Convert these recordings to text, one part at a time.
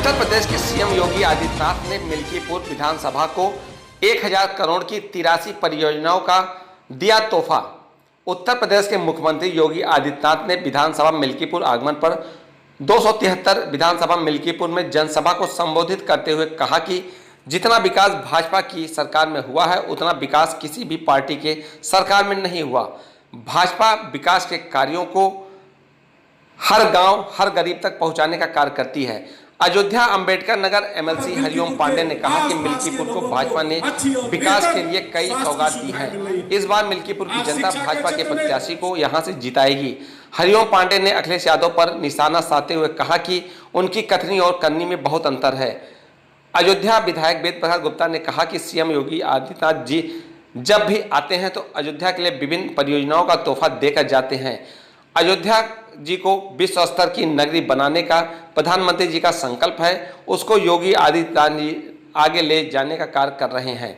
उत्तर प्रदेश के सीएम योगी आदित्यनाथ ने मिल्कीपुर विधानसभा को 1000 करोड़ की 83 परियोजनाओं का दिया तोहफा। उत्तर प्रदेश के मुख्यमंत्री योगी आदित्यनाथ ने विधानसभा मिल्कीपुर आगमन पर 273 विधानसभा मिल्कीपुर में जनसभा को संबोधित करते हुए कहा कि जितना विकास भाजपा की सरकार में हुआ है उतना विकास किसी भी पार्टी के सरकार में नहीं हुआ। भाजपा विकास के कार्यों को हर गांव हर गरीब तक पहुंचाने का कार्य करती है। अयोध्या अंबेडकर नगर एमएलसी हरिओम पांडे ने कहा कि मिल्कीपुर को भाजपा ने विकास के लिए कई सौगात दी है। इस बार मिल्कीपुर की जनता भाजपा के प्रत्याशी को यहां से जिताएगी। हरिओम पांडे ने अखिलेश यादव पर निशाना साधते हुए कहा कि उनकी कथनी और करनी में बहुत अंतर है। अयोध्या विधायक वेद प्रसाद गुप्ता ने कहा कि सीएम योगी आदित्यनाथ जी जब भी आते हैं तो अयोध्या के लिए विभिन्न परियोजनाओं का तोहफा देकर जाते हैं। अयोध्या जी को विश्व स्तर की नगरी बनाने का प्रधानमंत्री जी का संकल्प है, उसको योगी आदित्यनाथ जी आगे ले जाने का कार्य कर रहे हैं।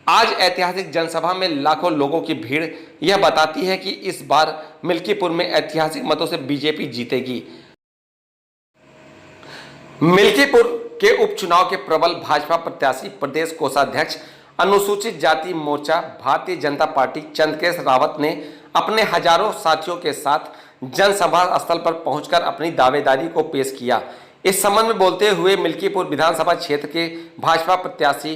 आज ऐतिहासिक जनसभा में लाखों लोगों की भीड़ यह बताती है कि इस बार मिल्कीपुर में ऐतिहासिक मतों से बीजेपी जीतेगी। मिल्कीपुर के उपचुनाव के प्रबल भाजपा प्रत्याशी प्रदेश कोषाध्यक्ष अनुसूचित जाति मोर्चा भारतीय जनता पार्टी चंद्रकेश रावत ने अपने हजारों साथियों के साथ जनसभा स्थल पर पहुंचकर अपनी दावेदारी को पेश किया। इस संबंध में बोलते हुए मिल्कीपुर विधानसभा क्षेत्र के भाजपा प्रत्याशी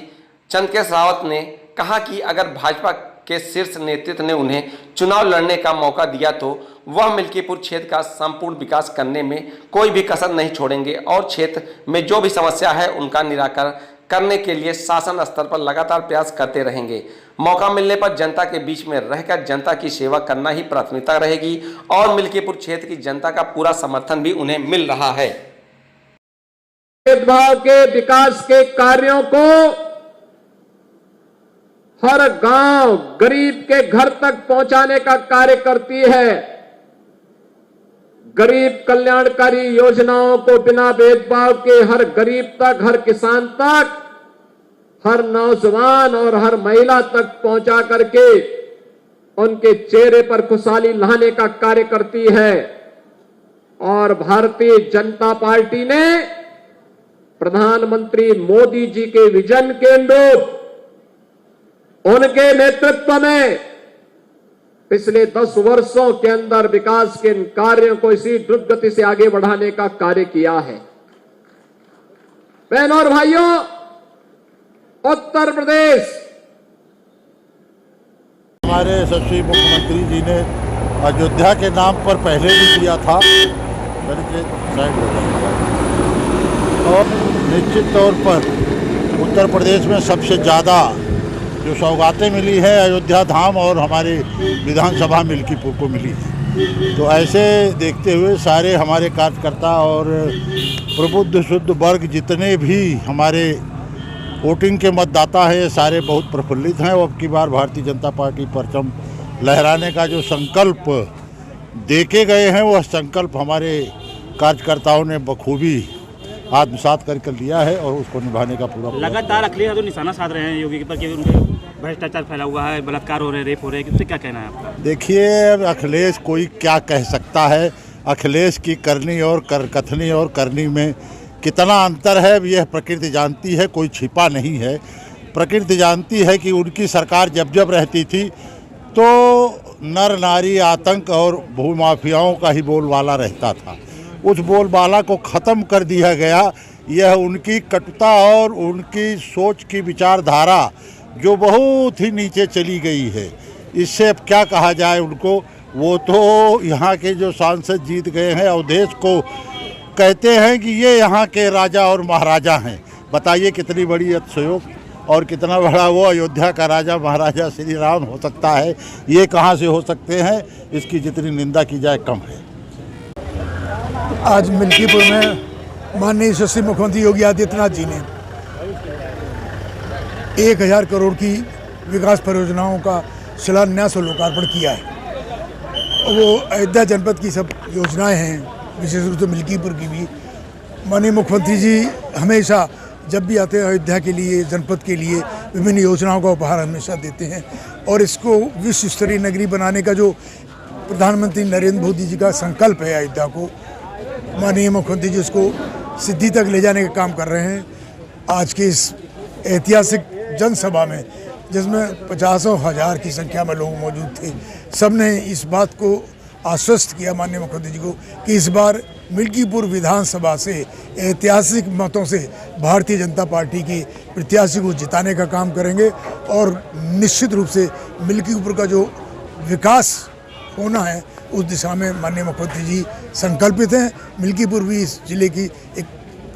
चंद्रकेश रावत ने कहा कि अगर भाजपा के शीर्ष नेतृत्व ने उन्हें चुनाव लड़ने का मौका दिया तो वह मिल्कीपुर क्षेत्र का संपूर्ण विकास करने में कोई भी कसर नहीं छोड़ेंगे और क्षेत्र में जो भी समस्या है उनका निराकरण करने के लिए शासन स्तर पर लगातार प्रयास करते रहेंगे। मौका मिलने पर जनता के बीच में रहकर जनता की सेवा करना ही प्राथमिकता रहेगी और मिल्कीपुर क्षेत्र की जनता का पूरा समर्थन भी उन्हें मिल रहा है। भेदभाव के विकास के कार्यों को हर गांव गरीब के घर तक पहुंचाने का कार्य करती है। गरीब कल्याणकारी योजनाओं को बिना भेदभाव के हर गरीब तक, हर किसान तक, हर नौजवान और हर महिला तक पहुंचा करके उनके चेहरे पर खुशहाली लाने का कार्य करती है। और भारतीय जनता पार्टी ने प्रधानमंत्री मोदी जी के विजन के अनुरूप उनके नेतृत्व में पिछले 10 वर्षों के अंदर विकास के इन कार्यों को इसी द्रुत गति से आगे बढ़ाने का कार्य किया है। बहनों और भाइयों, उत्तर प्रदेश हमारे यशस्वी मुख्यमंत्री जी ने अयोध्या के नाम पर पहले भी दिया था और निश्चित तौर पर उत्तर प्रदेश में सबसे ज़्यादा जो सौगातें मिली है अयोध्या धाम और हमारे विधानसभा मिल्कीपुर को मिली है। तो ऐसे देखते हुए सारे हमारे कार्यकर्ता और प्रबुद्ध शुद्ध वर्ग जितने भी हमारे वोटिंग के मतदाता हैं सारे बहुत प्रफुल्लित हैं। और अब की बार भारतीय जनता पार्टी परचम लहराने का जो संकल्प देके गए हैं वह संकल्प हमारे कार्यकर्ताओं ने बखूबी आत्मसात करके लिया है और उसको निभाने का पूरा लगातार अखिलेश यादव निशाना साध रहे हैं योगी के पर कि उनके भ्रष्टाचार फैला हुआ है, बलात्कार हो रहे हैं, रेप हो रहे हैं, इससे क्या कहना है आपका? देखिए, अखिलेश कोई क्या कह सकता है। अखिलेश की करनी और कथनी और करनी में कितना अंतर है यह प्रकृति जानती है, कोई छिपा नहीं है। प्रकृति जानती है कि उनकी सरकार जब जब रहती थी तो नर नारी आतंक और भूमाफियाओं का ही बोलबाला रहता था। उस बोलबाला को ख़त्म कर दिया गया। यह उनकी कटुता और उनकी सोच की विचारधारा जो बहुत ही नीचे चली गई है, इससे अब क्या कहा जाए उनको। वो तो यहाँ के जो सांसद जीत गए हैं अवधेश को कहते हैं कि ये यहाँ के राजा और महाराजा हैं। बताइए कितनी बड़ी अतिशयोक्ति और कितना बड़ा वो अयोध्या का राजा महाराजा श्री राम हो सकता है। ये कहाँ से हो सकते हैं, इसकी जितनी निंदा की जाए कम है। आज मिल्कीपुर में माननीय यशस्वी मुख्यमंत्री योगी आदित्यनाथ जी ने 1000 करोड़ की विकास परियोजनाओं का शिलान्यास और लोकार्पण किया है। वो अयोध्या जनपद की सब योजनाएं हैं, विशेष रूप से मिल्कीपुर की भी। माननीय मुख्यमंत्री जी हमेशा जब भी आते हैं अयोध्या के लिए, जनपद के लिए विभिन्न योजनाओं का उपहार हमेशा देते हैं। और इसको विश्व स्तरीय नगरी बनाने का जो प्रधानमंत्री नरेंद्र मोदी जी का संकल्प है, अयोध्या को माननीय मुख्यमंत्री जी उसको सिद्धि तक ले जाने का काम कर रहे हैं। आज की इस ऐतिहासिक जनसभा में, जिसमें 50,000 की संख्या में लोग मौजूद थे, सबने इस बात को आश्वस्त किया माननीय मुख्यमंत्री जी को कि इस बार मिल्कीपुर विधानसभा से ऐतिहासिक मतों से भारतीय जनता पार्टी की प्रत्याशी को जिताने का काम करेंगे और निश्चित रूप से मिल्कीपुर का जो विकास होना है उस दिशा में माननीय मुख्यमंत्री जी संकल्पित हैं। मिल्कीपुर भी इस जिले की एक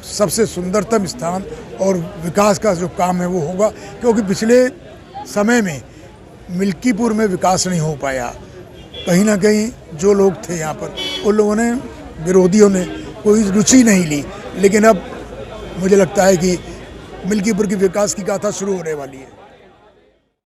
सबसे सुंदरतम स्थान और विकास का जो काम है वो होगा, क्योंकि पिछले समय में मिल्कीपुर में विकास नहीं हो पाया। कहीं ना कहीं जो लोग थे यहाँ पर, उन लोगों ने, विरोधियों ने कोई रुचि नहीं ली, लेकिन अब मुझे लगता है कि मिल्कीपुर की विकास की गाथा शुरू होने वाली है।